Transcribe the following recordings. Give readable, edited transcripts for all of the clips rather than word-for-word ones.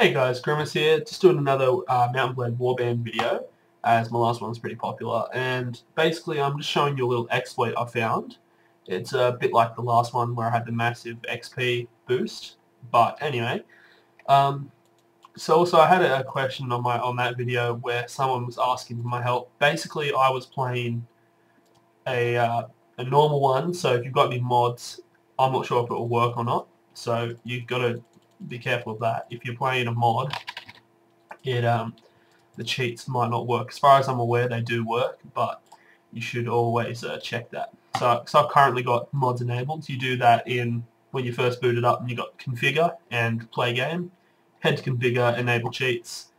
Hey guys, Grimace here, just doing another Mountain Blade Warband video, as my last one was pretty popular, and basically I'm just showing you a little exploit I found. It's a bit like the last one where I had the massive XP boost, but anyway. So also I had a question on that video where someone was asking for my help. Basically I was playing a normal one, so if you've got any mods, I'm not sure if it will work or not, so you've got to be careful of that. If you're playing a mod, the cheats might not work. As far as I'm aware, they do work, but you should always check that. So I've currently got mods enabled. You do that when you first boot it up, and you got configure and play game. Head to configure, enable cheats.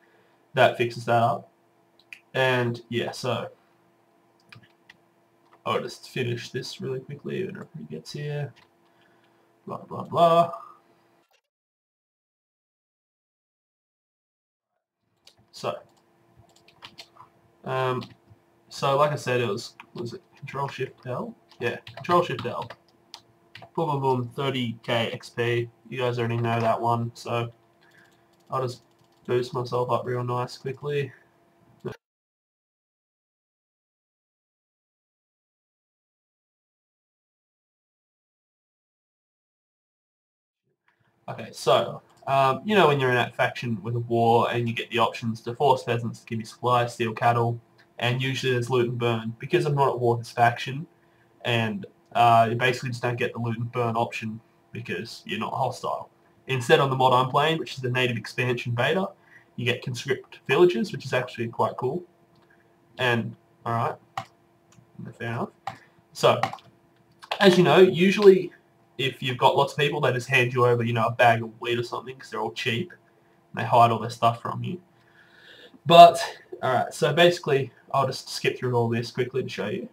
That fixes that up. And yeah, so I'll just finish this really quickly whenever he gets here. Blah blah blah. So like I said, was it Control Shift L? Yeah, Control Shift L. Boom, boom, boom, 30k XP. You guys already know that one, so I'll just boost myself up real nice quickly. Okay, so you know when you're in that faction with a war and you get the options to force peasants to give you supplies, steal cattle, and usually there's loot and burn. Because I'm not at war with this faction, and you basically just don't get the loot and burn option because you're not hostile. Instead, on the mod I'm playing, which is the native expansion beta, you get conscript villages, which is actually quite cool. And alright, fair enough. So, as you know, usually if you've got lots of people, they just hand you over, a bag of wheat or something because they're all cheap. And they hide all their stuff from you. But, alright, so basically, I'll just skip through all this quickly to show you.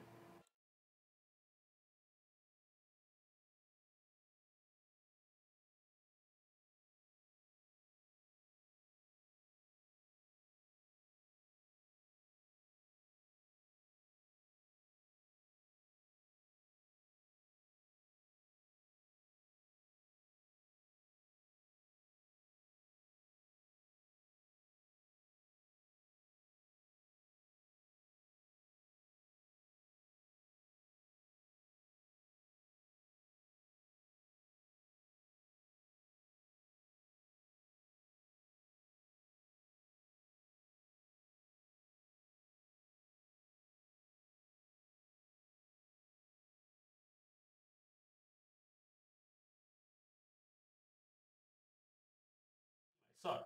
So,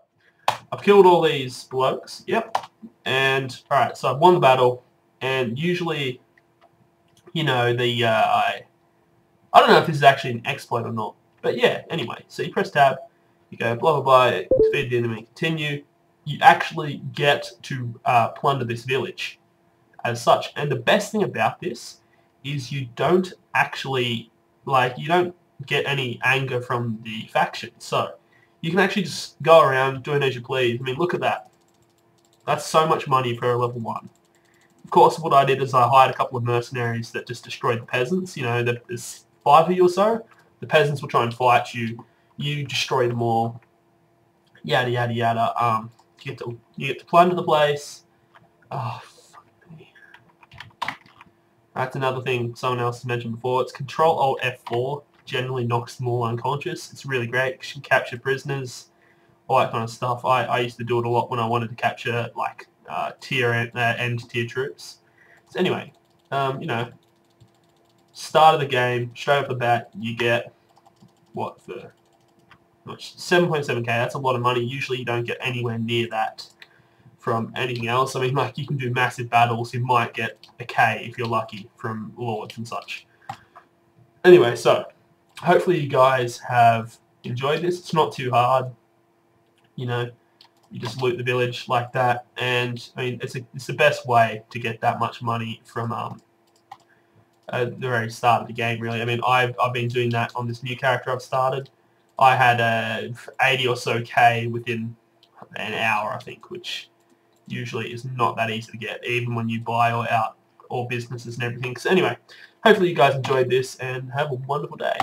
I've killed all these blokes, yep, and alright, so I've won the battle, and usually, I don't know if this is actually an exploit or not, but yeah, anyway, so you press tab, you go blah blah blah, defeat the enemy, continue, you actually get to plunder this village as such, and the best thing about this is you don't actually, you don't get any anger from the faction, so you can actually just go around doing as you please. I mean, look at that. That's so much money for a level 1. Of course, what I did is I hired a couple of mercenaries that just destroyed the peasants. There's 5 of you or so. The peasants will try and fight you. You destroy them all. Yada, yada, yada. You get to plunder the place. Oh, fuck me. That's another thing someone else has mentioned before. It's Control-Alt-F4. Generally knocks them all unconscious. It's really great because you can capture prisoners, all that kind of stuff. I used to do it a lot when I wanted to capture end tier troops. So anyway, start of the game, straight off the bat, you get what for 7.7k. That's a lot of money. Usually you don't get anywhere near that from anything else. I mean, you can do massive battles. You might get a K if you're lucky from lords and such. Anyway, so hopefully you guys have enjoyed this. It's not too hard. You just loot the village like that, and I mean it's the best way to get that much money from the very start of the game. Really, I mean I've been doing that on this new character I've started. I had 80 or so K within an hour, I think, which usually is not that easy to get, even when you buy out all businesses and everything. So anyway, hopefully you guys enjoyed this and have a wonderful day.